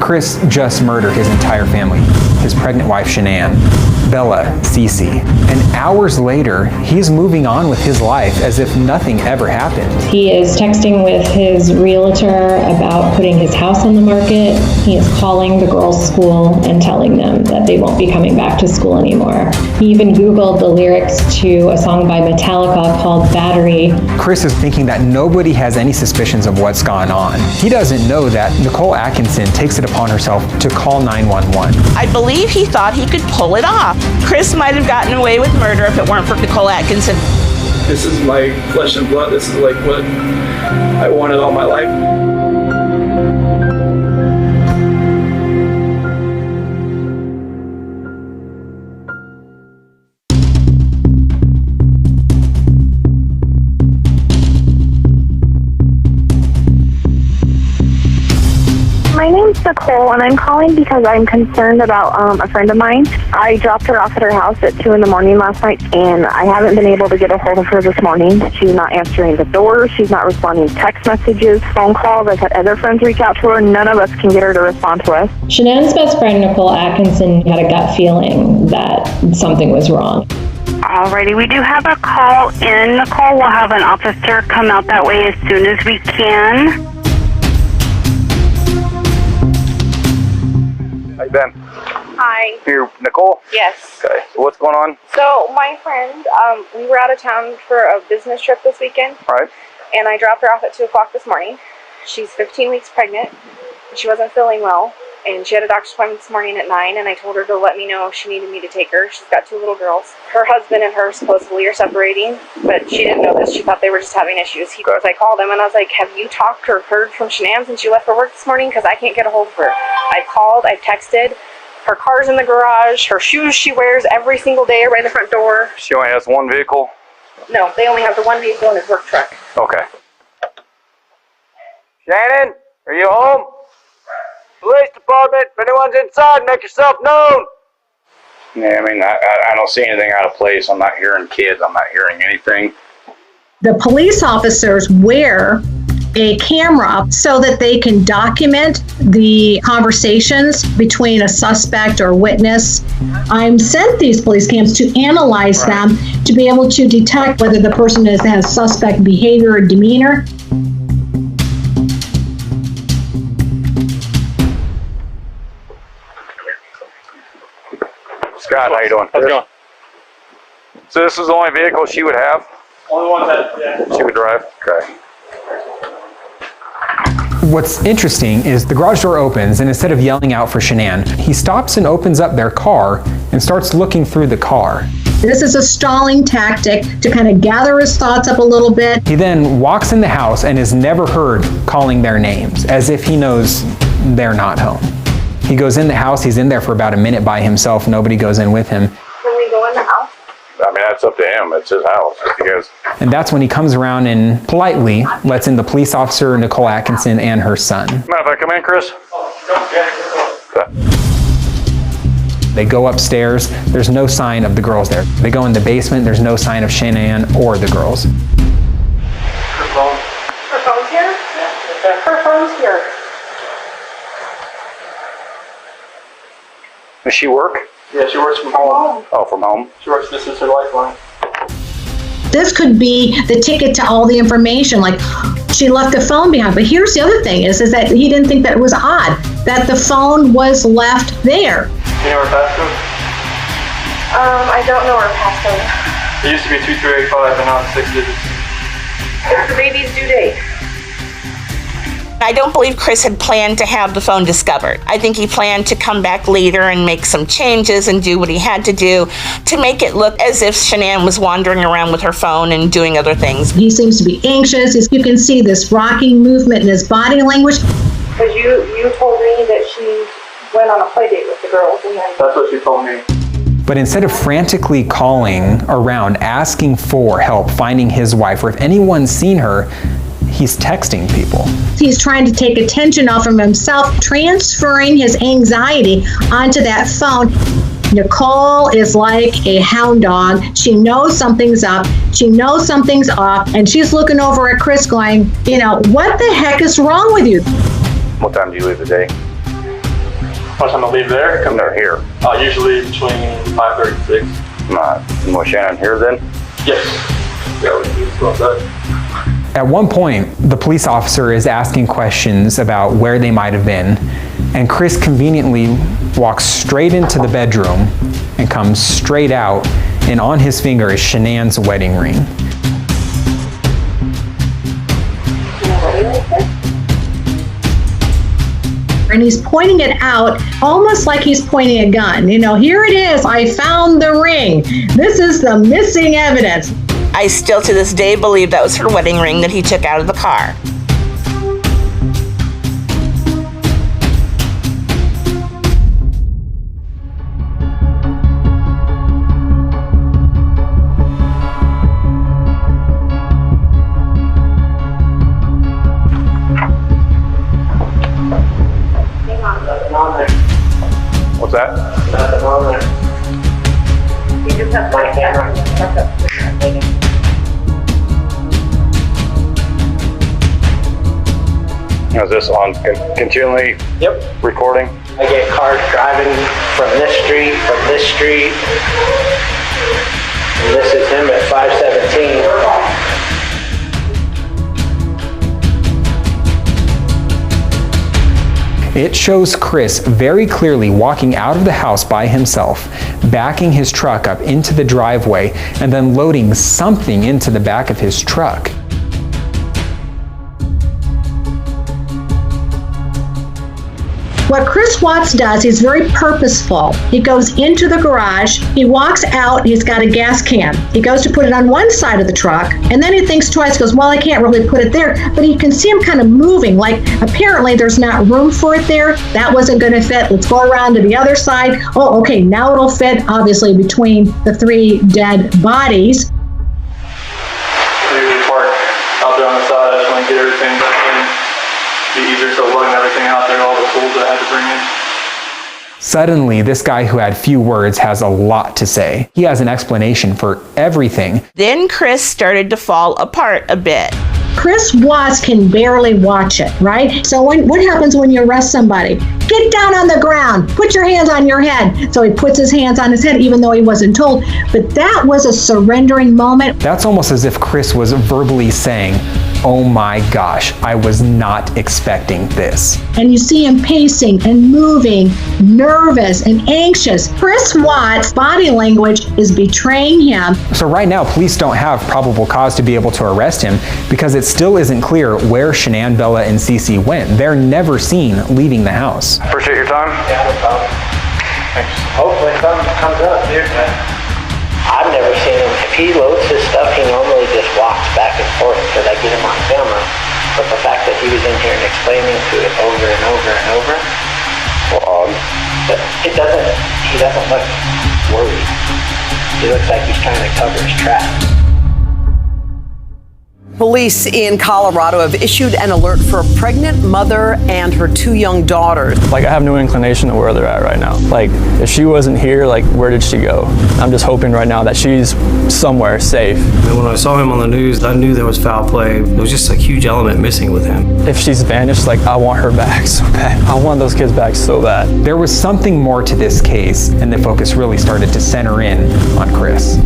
Chris just murdered his entire family, his pregnant wife Shanann, Bella, Cece, and hours later, he's moving on with his life as if nothing ever happened. He is texting with his realtor about putting his house on the market. He is calling the girls' school and telling them that they won't be coming back to school anymore. He even Googled the lyrics to a song by Metallica called Battery. Chris is thinking that nobody has any suspicions of what's gone on. He doesn't know that Nicole Atkinson takes it upon herself to call 911. I believe he thought he could pull it off. Chris might have gotten away with murder if it weren't for Nicole Atkinson. This is my flesh and blood. This is like what I wanted all my life. My name's Nicole, and I'm calling because I'm concerned about a friend of mine. I dropped her off at her house at 2 in the morning last night, and I haven't been able to get a hold of her this morning. She's not answering the door. She's not responding to text messages, phone calls. I've had other friends reach out to her. None of us can get her to respond to us. Shanann's best friend, Nicole Atkinson, had a gut feeling that something was wrong. Alrighty, we do have a call in. Nicole will have an officer come out that way as soon as we can. How you been? Hi. Here, Nicole? Yes. Okay, so what's going on? So my friend, we were out of town for a business trip this weekend. Right. And I dropped her off at 2 o'clock this morning. She's 15 weeks pregnant. She wasn't feeling well. And she had a doctor's appointment this morning at 9, and I told her to let me know if she needed me to take her. She's got 2 little girls. Her husband and her supposedly are separating, but she didn't know this. She thought they were just having issues. I called him, and I was like, have you talked or heard from Shanann since she left for work this morning? Because I can't get a hold of her. I've called, I've texted. Her car's in the garage. Her shoes she wears every single day are right in the front door. She only has one vehicle? No, they only have the one vehicle in his work truck. Okay. Shannon, are you home? Police department, if anyone's inside, make yourself known. Yeah, I mean, I don't see anything out of place. I'm not hearing kids. I'm not hearing anything. The police officers wear a camera so that they can document the conversations between a suspect or witness. I'm sent these police cams to analyze them to be able to detect whether the person has suspect behavior or demeanor. Scott, how you doing? How's it going? So this is the only vehicle she would have? Only one that, She would drive? Okay. What's interesting is the garage door opens, and instead of yelling out for Shanann, he stops and opens up their car and starts looking through the car. This is a stalling tactic to kind of gather his thoughts up a little bit. He then walks in the house and is never heard calling their names, as if he knows they're not home. He goes in the house, he's in there for about a minute by himself, nobody goes in with him. Can we go in the house? I mean, that's up to him. It's his house. If he goes. And that's when he comes around and politely lets in the police officer, Nicole Atkinson, and her son. Mind if I come in, Chris? Okay. They go upstairs, there's no sign of the girls there. They go in the basement, there's no sign of Shanann or the girls. Her phone. Her phone's here? Yeah. Her phone's here. Does she work? Yeah, she works from home. Oh, from home? She works, this is her lifeline. This could be the ticket to all the information, like she left the phone behind. But here's the other thing is that he didn't think that it was odd that the phone was left there. You know her passcode? I don't know her passcode. It used to be 2385, and now it's 6 digits. It's the baby's due date. I don't believe Chris had planned to have the phone discovered. I think he planned to come back later and make some changes and do what he had to do to make it look as if Shanann was wandering around with her phone and doing other things. He seems to be anxious. You can see this rocking movement in his body language. Because you told me that she went on a play date with the girls. And then... That's what she told me. But instead of frantically calling around, asking for help, finding his wife, or if anyone's seen her, he's texting people. He's trying to take attention off of himself, transferring his anxiety onto that phone. Nicole is like a hound dog. She knows something's up. She knows something's off. And she's looking over at Chris going, what the heck is wrong with you? What time do you leave today? What time I leave there? Come there here. Usually between 5:30 and 6. Was Shannon here then? Yes. Yeah, let's go outside. At one point, the police officer is asking questions about where they might have been, and Chris conveniently walks straight into the bedroom and comes straight out, and on his finger is Shanann's wedding ring. And he's pointing it out almost like he's pointing a gun. You know, here it is, I found the ring. This is the missing evidence. I still to this day believe that was her wedding ring that he took out of the car. What's that? Nothing on there. You just have my camera. Is this on continually Yep. recording? I get cars driving from this street, and this is him at 517. It shows Chris very clearly walking out of the house by himself, backing his truck up into the driveway, and then loading something into the back of his truck. What Chris Watts does is very purposeful. He goes into the garage, he walks out, he's got a gas can. He goes to put it on one side of the truck, and then he thinks twice, goes, well, I can't really put it there. But you can see him kind of moving, like apparently there's not room for it there. That wasn't going to fit. Let's go around to the other side. Oh, okay, now it'll fit, obviously, between the 3 dead bodies. We usually park out there on the side. I just want to get everything back in. Be easier, so lugging everything out there, all the tools that I had to bring in. Suddenly, this guy who had few words has a lot to say. He has an explanation for everything. Then Chris started to fall apart a bit. Chris Watts can barely watch it, right? So what happens when you arrest somebody? Get down on the ground, put your hands on your head. So he puts his hands on his head even though he wasn't told. But that was a surrendering moment. That's almost as if Chris was verbally saying, oh my gosh, I was not expecting this. And you see him pacing and moving, nervous and anxious. Chris Watts' body language is betraying him. So right now, police don't have probable cause to be able to arrest him because it still isn't clear where Shanann, Bella, and Cece went. They're never seen leaving the house. Appreciate your time. Yeah, no problem. Thanks. Hopefully something comes up, dude. I've never seen him. If he loads his stuff, he normally just walks back and forth because I get him on camera. But the fact that he was in here and explaining to it over and over and over, but he doesn't look worried. He looks like he's trying to cover his tracks. Police in Colorado have issued an alert for a pregnant mother and her 2 young daughters. Like, I have no inclination to where they're at right now. Like, if she wasn't here, like, where did she go? I'm just hoping right now that she's somewhere safe. And when I saw him on the news, I knew there was foul play. There was just a huge element missing with him. If she's vanished, like, I want her back so bad. I want those kids back so bad. There was something more to this case, and the focus really started to center in on Chris.